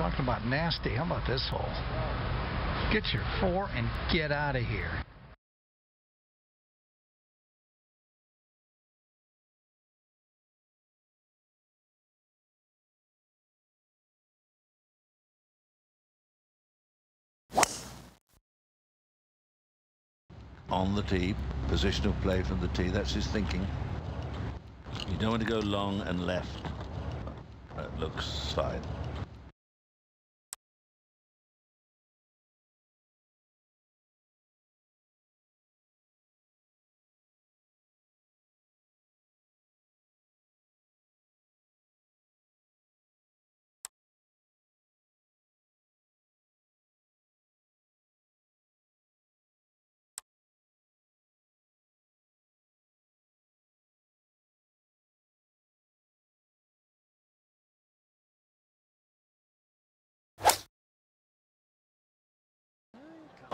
Talking about nasty. How about this hole? Get your 4 and get out of here. On the tee, position of play from the tee, that's his thinking. You don't want to go long and left. That looks fine.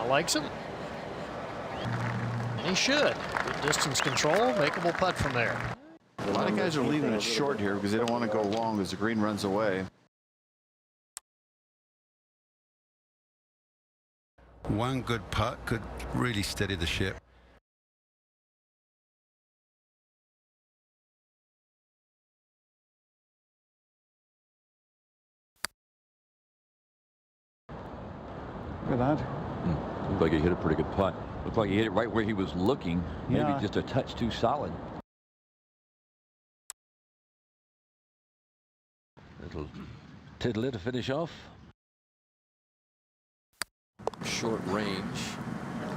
Likes him. He should. Good distance control, makeable putt from there. A lot of guys are leaving it short here because they don't want to go long as the green runs away. One good putt could really steady the ship. Look at that. Looked like he hit a pretty good putt. Looked like he hit it right where he was looking. Maybe just a touch too solid. Little tiddler to finish off. Short range.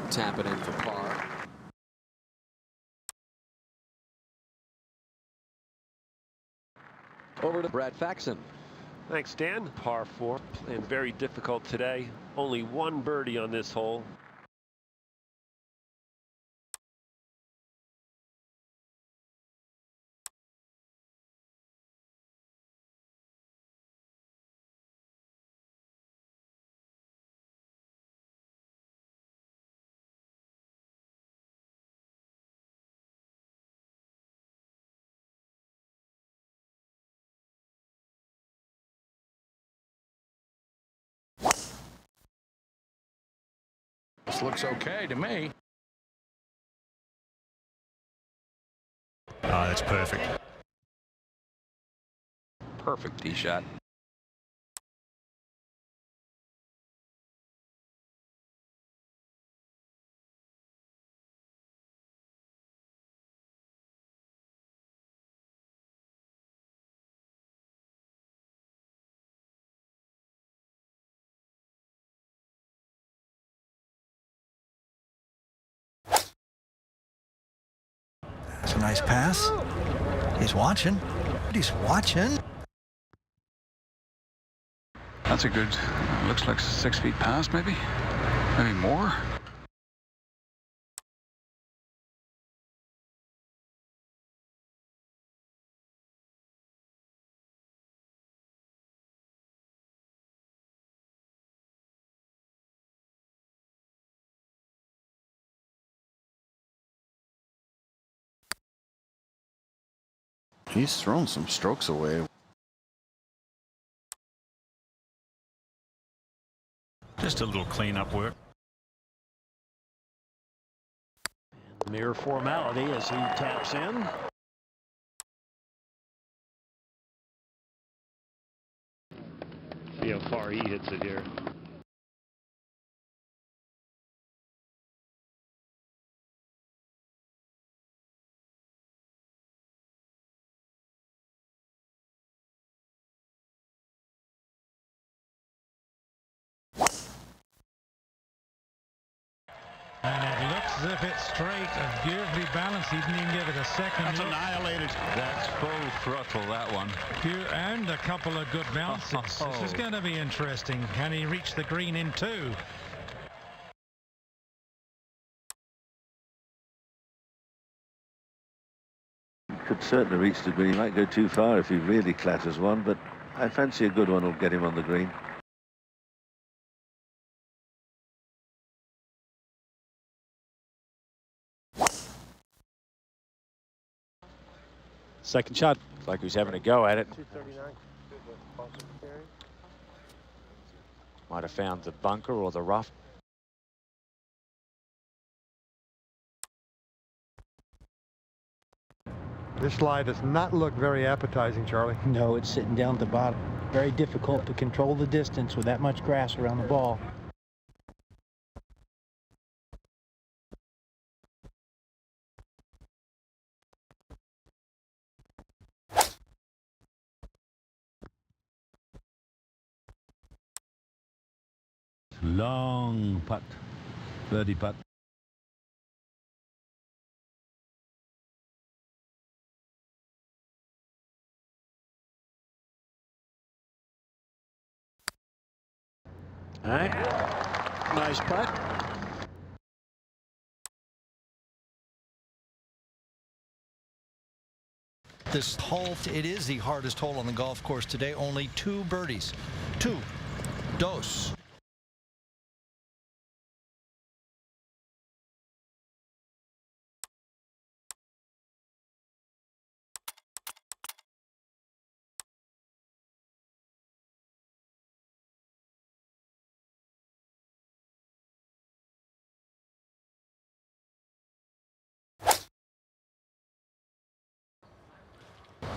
Tap it in for par. Over to Brad Faxon. Thanks, Dan. Par 4 and very difficult today. Only one birdie on this hole. This looks okay to me. Oh, that's perfect. Perfect tee shot. That's a nice pass. He's watching. He's watching. That's a good, looks like 6 feet past, maybe more. He's thrown some strokes away. Just a little cleanup work. Mere formality as he taps in. See how far he hits it here. And it looks as if it's straight and beautifully balanced. He didn't even give it a second. That's annihilated. That's full throttle, that one. And a couple of good bounces. This is going to be interesting. Can he reach the green in 2? Could certainly reach the green. He might go too far if he really clatters one, but I fancy a good one will get him on the green. Second shot. Looks like he's having a go at it. Might have found the bunker or the rough. This slide does not look very appetizing, Charlie. No, it's sitting down at the bottom. Very difficult to control the distance with that much grass around the ball. Long putt. Birdie putt. All right. Nice putt. This hole, it is the hardest hole on the golf course today. Only 2 birdies. 2. Dos.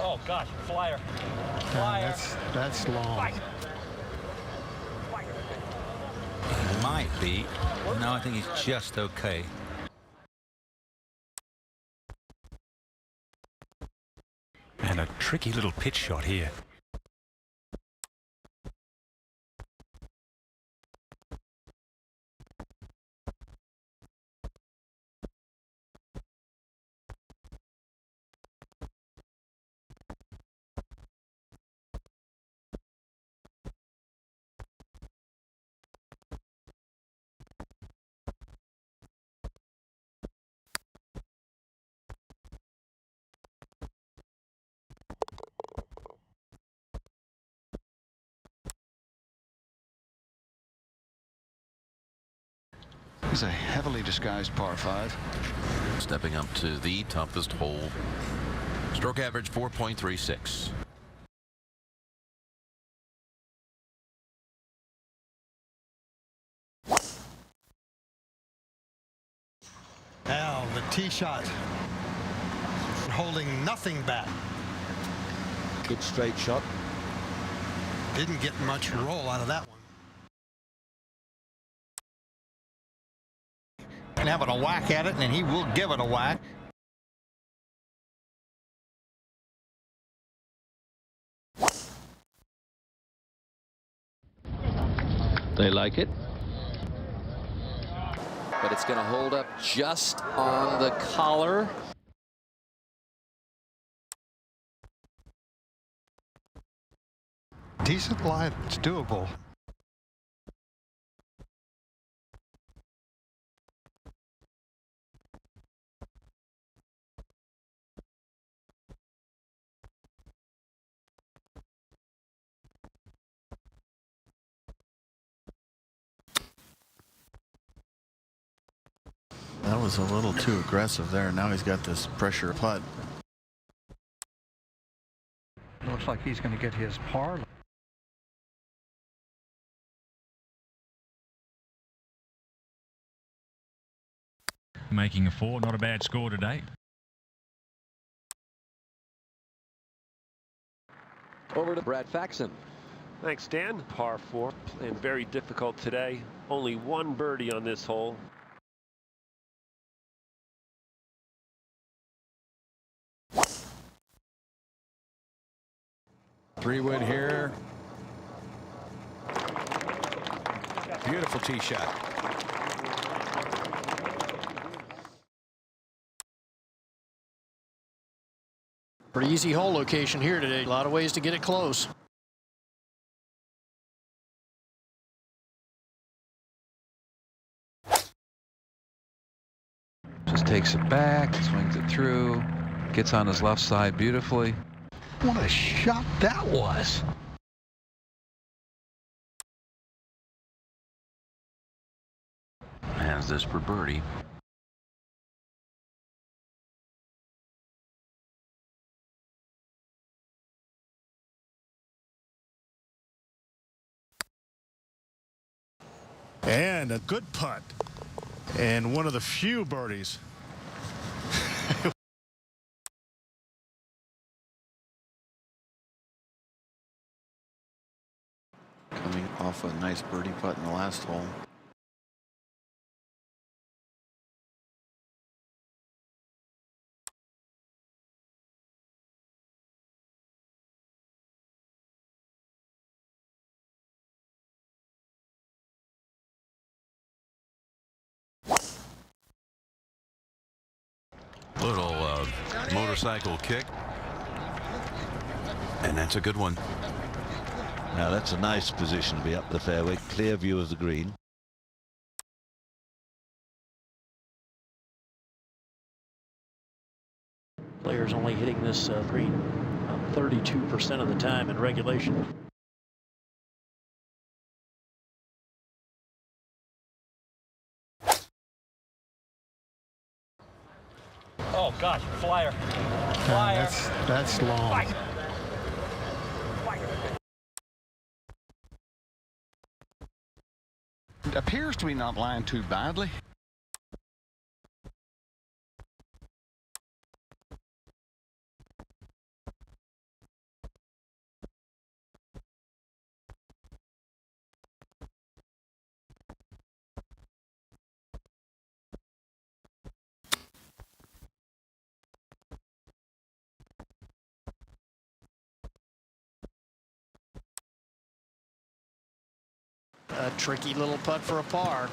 Oh gosh, flyer. Flyer. That's long. Might be. No, I think he's just okay. And a tricky little pitch shot here. It's a heavily disguised par 5. Stepping up to the toughest hole. Stroke average 4.36. Now the tee shot. Holding nothing back. Good straight shot. Didn't get much roll out of that one. And having a whack at it, and he will give it a whack. They like it. But it's going to hold up just on the collar. Decent line. It's doable. That was a little too aggressive there. Now he's got this pressure putt. Looks like he's going to get his par. Making a 4, not a bad score today. Over to Brad Faxon. Thanks, Dan. Par 4 and very difficult today. Only 1 birdie on this hole. Three-wood here. Beautiful tee shot. Pretty easy hole location here today. A lot of ways to get it close. Just takes it back, swings it through, gets on his left side beautifully. What a shot that was. Has this for birdie. And a good putt. And one of the few birdies. Coming off a nice birdie putt in the last hole. Little motorcycle kick. And that's a good one. Now that's a nice position to be up the fairway. Clear view of the green. Players only hitting this green 32% of the time in regulation. Oh gosh, flyer. Flyer. That's long. It appears to be not lying too badly. A tricky little putt for a par.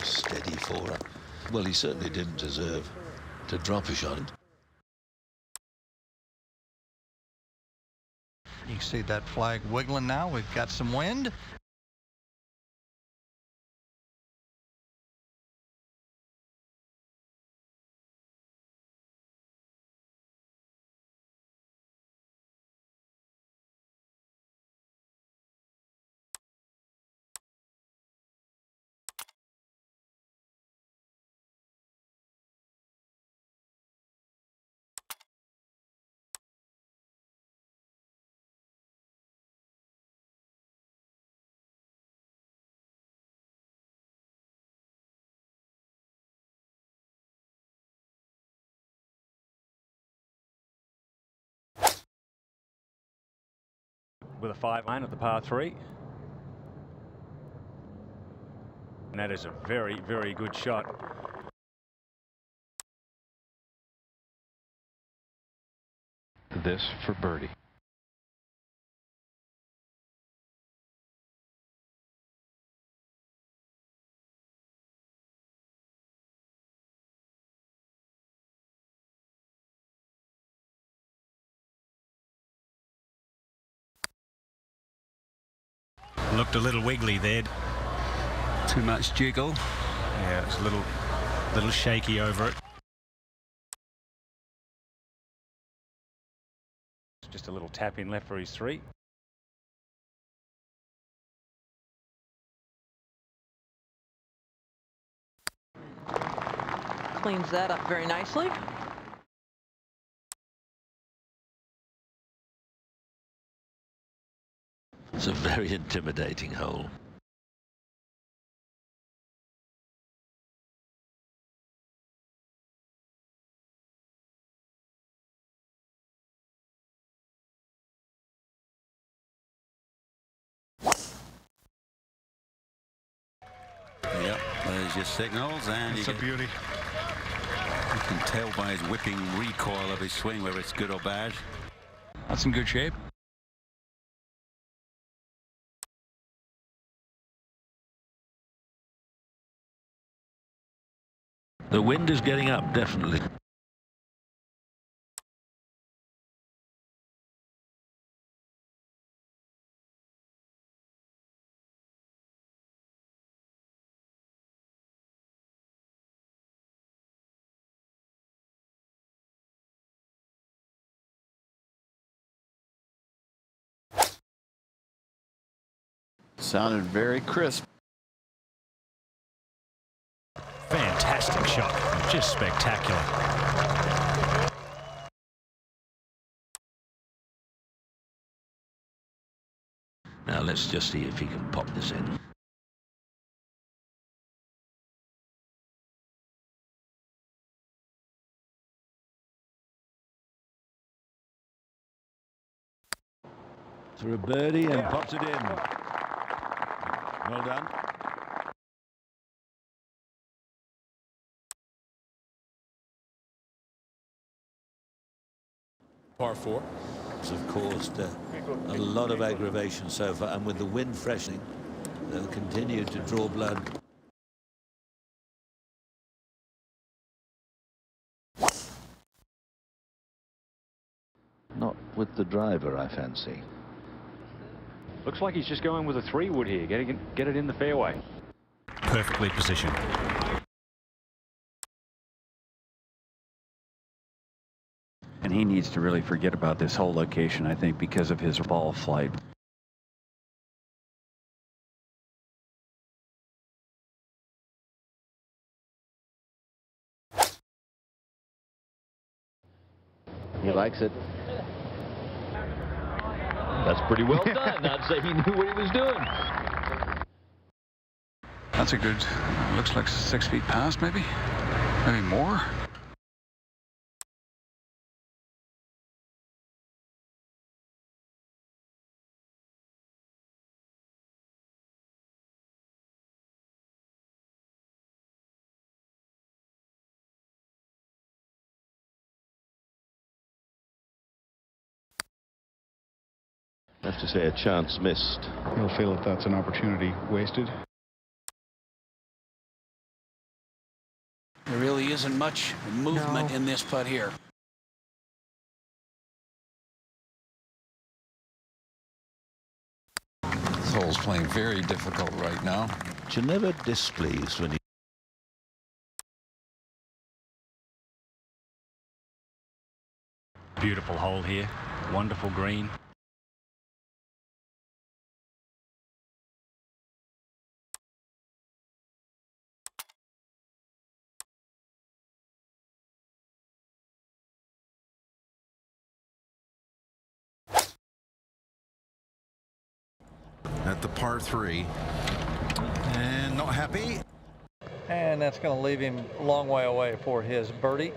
Steady four. Well, he certainly didn't deserve to drop a shot. You see that flag wiggling now. We've got some wind. With a 5-iron at the par 3. And that is a very, very good shot. This for birdie. Looked a little wiggly there. Too much jiggle. Yeah, it's a little shaky over it. Just a little tap in left for his 3. Cleans that up very nicely. It's a very intimidating hole. Yep, there's your signals, and It's a beauty. You can tell by his whipping recoil of his swing whether it's good or bad. That's in good shape. The wind is getting up, definitely. Sounded very crisp. Fantastic shot. just spectacular. Now let's just see if he can pop this in. Through a birdie and pops it in. Well done. Par 4. It's of course a lot of aggravation so far, and with the wind freshening, they'll continue to draw blood. Not with the driver, I fancy. Looks like he's just going with a 3-wood here, get it in the fairway. Perfectly positioned. And he needs to really forget about this whole location, I think, because of his ball flight. He likes it. That's pretty well done. I'd say he knew what he was doing. That's a good, looks like 6 feet past, maybe more. I have to say, a chance missed. He'll feel that that's an opportunity wasted. There really isn't much movement in this putt here. This hole's playing very difficult right now. But you're never displeased when you... Beautiful hole here. Wonderful green. At the par 3. And not happy. And that's going to leave him a long way away for his birdie.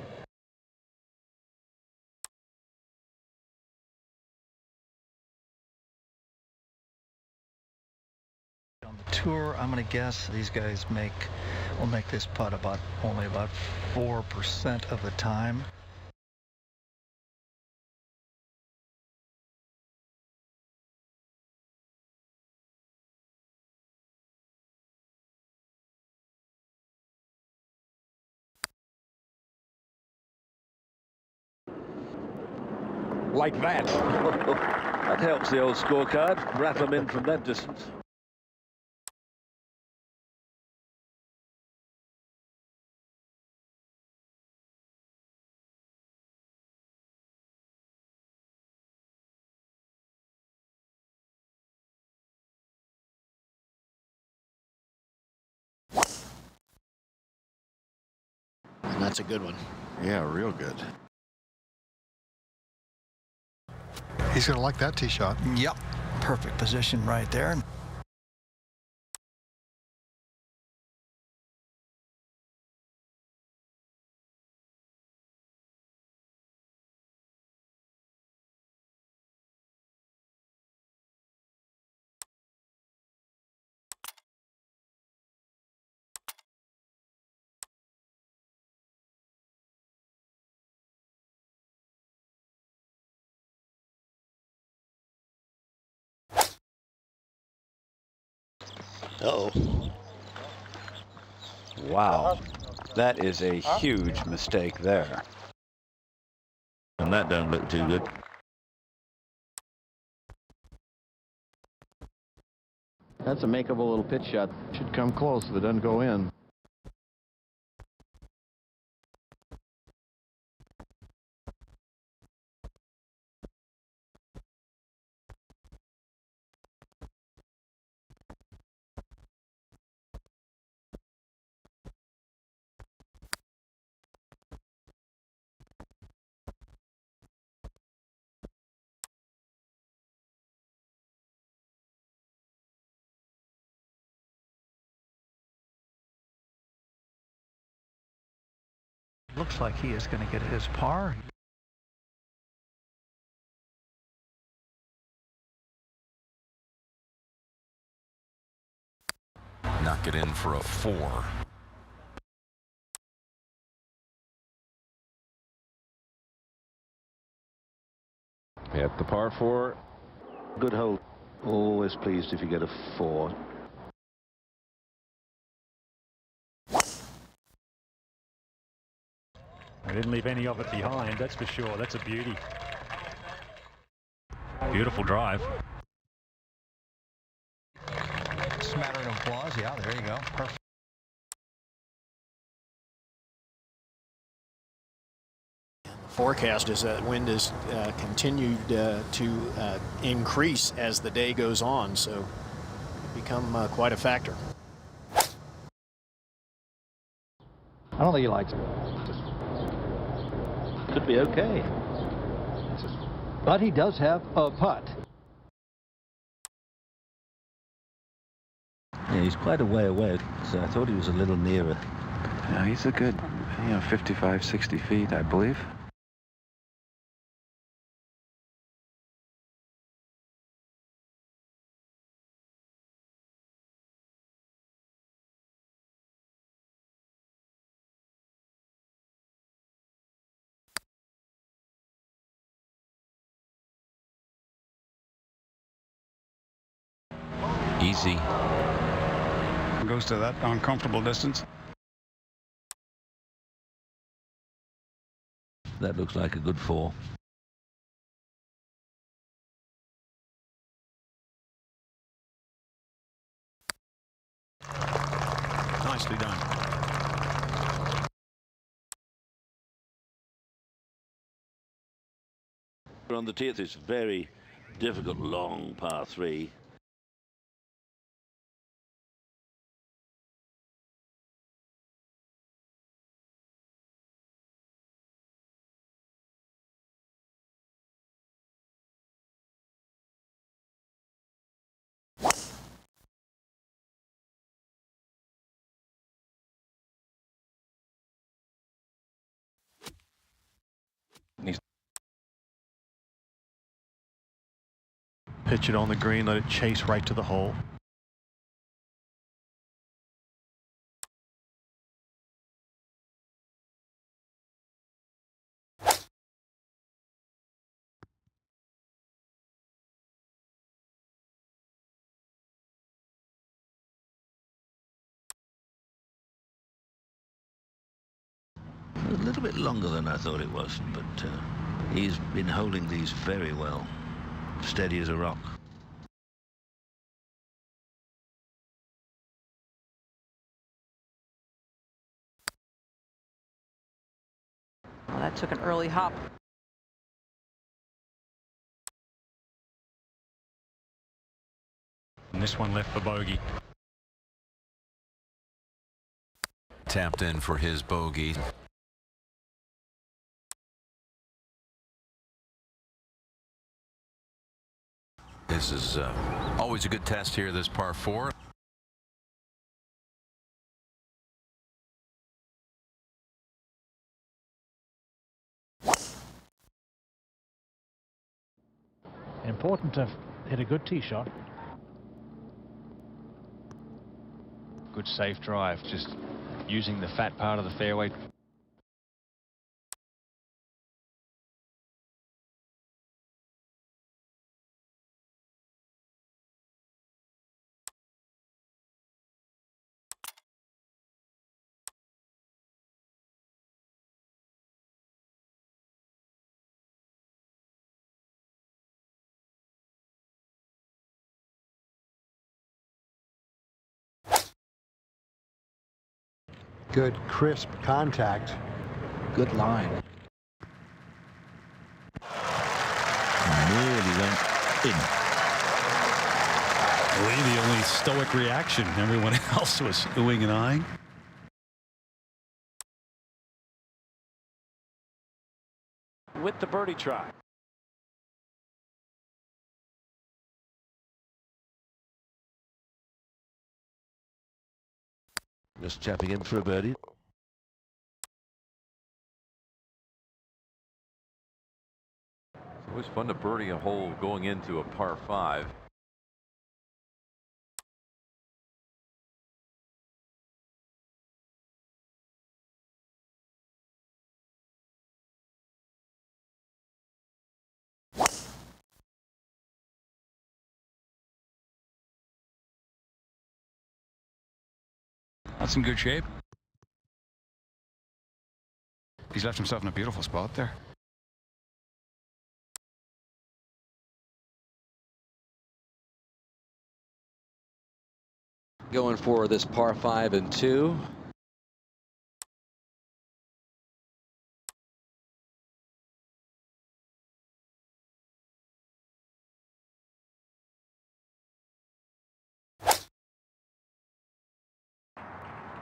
On the tour, I'm going to guess these guys will make this putt only about 4% of the time. Like that. That helps the old scorecard. Rattle them in from that distance. And that's a good one. Yeah, real good. He's going to like that tee shot. Yep. Perfect position right there. Uh-oh. Wow. That is a huge mistake there. And that don't look too good. That's a makeable little pitch shot. Should come close if it doesn't go in. Looks like he is going to get his par. Knock it in for a 4. At the par 4. Good hole. Always pleased if you get a 4. I didn't leave any of it behind, that's for sure. That's a beauty. Beautiful drive. Smattering of applause. Yeah, there you go. Perfect. Forecast is that wind is continued to increase as the day goes on, so it become quite a factor. I don't think he likes it. Could be okay. But he does have a putt. Yeah, he's quite a way away, so I thought he was a little nearer. Yeah, he's a good, 55, 60 feet, I believe. Easy. Goes to that uncomfortable distance. That looks like a good 4. Nicely done. On the tee of this very difficult long par 3. Pitch it on the green, let it chase right to the hole. A little bit longer than I thought it was, but he's been holding these very well. Steady as a rock. Well, that took an early hop. And this one left for bogey. Tapped in for his bogey. This is always a good test here, this par 4. Important to hit a good tee shot. Good safe drive, just using the fat part of the fairway. Good, crisp contact. Good line. Nearly went in. Lee, the only stoic reaction. Everyone else was oohing and eyeing. With the birdie try. Just chapping in for a birdie. It was fun to birdie a hole going into a par 5. That's in good shape. He's left himself in a beautiful spot there. Going for this par 5 and 2.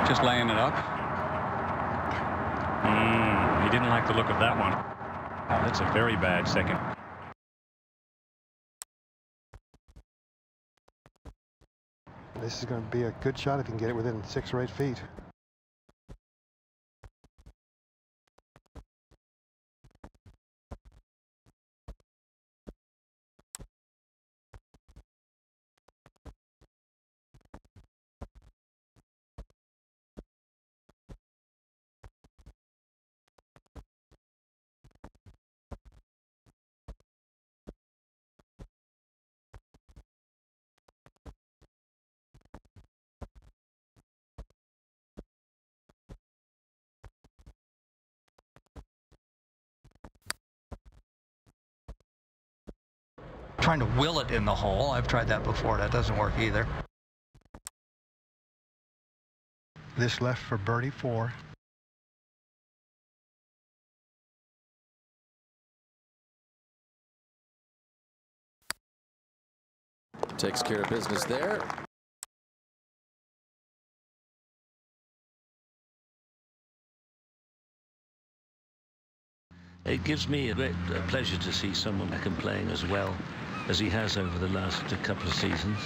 Just laying it up. He didn't like the look of that one. Oh, that's a very bad second. This is going to be a good shot if you can get it within 6 or 8 feet. Trying to will it in the hole. I've tried that before. That doesn't work either. This left for birdie 4. Takes care of business there. It gives me a great pleasure to see someone back and playing as well as he has over the last couple of seasons.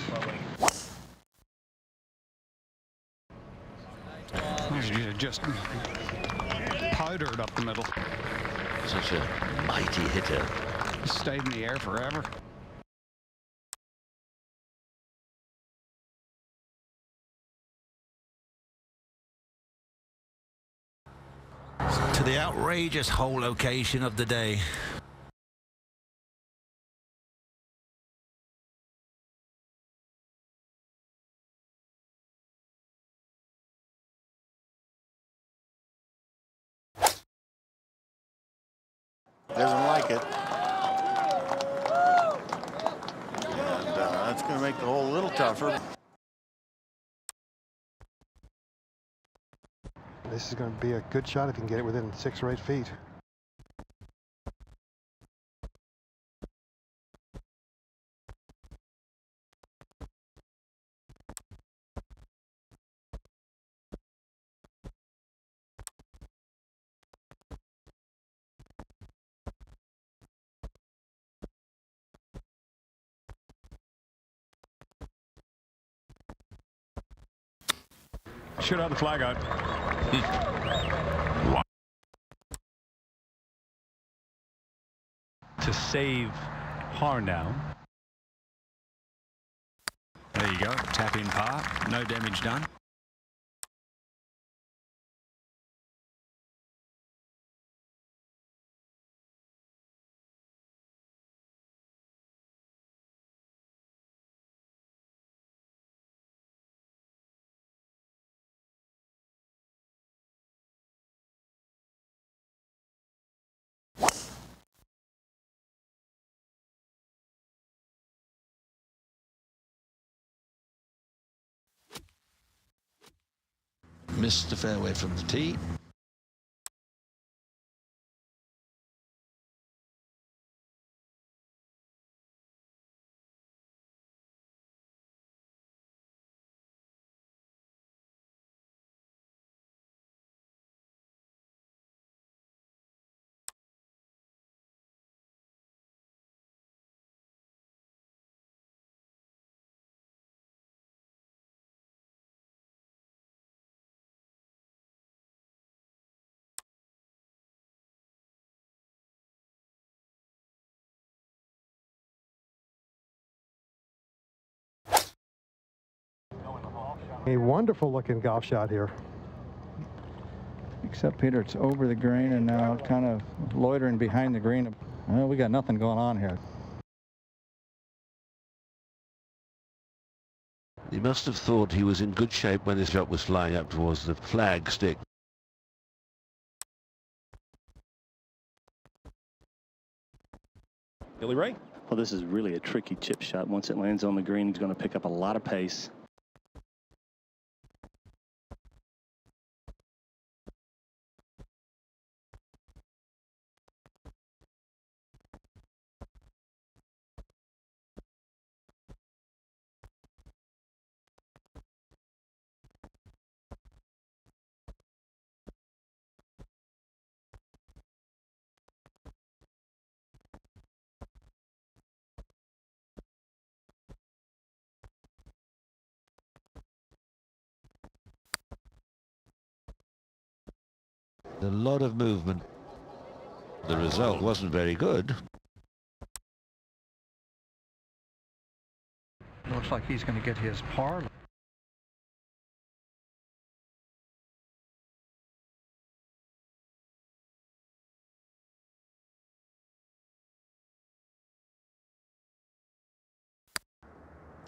Just powdered up the middle. Such a mighty hitter. Stayed in the air forever. To the outrageous hole location of the day. Doesn't like it. And that's going to make the hole a little tougher. This is going to be a good shot if you can get it within 6 or 8 feet. Shoot out the flag out. To save par now. There you go. Tap in par. No damage done. Missed the fairway from the tee. A wonderful looking golf shot here. Except, Peter, it's over the green and now kind of loitering behind the green. Well, we got nothing going on here. He must have thought he was in good shape when his shot was flying up towards the flag stick. Billy Ray? Well, this is really a tricky chip shot. Once it lands on the green, he's going to pick up a lot of pace. A lot of movement. The result wasn't very good. Looks like he's going to get his par.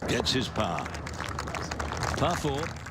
Gets his par. Par 4.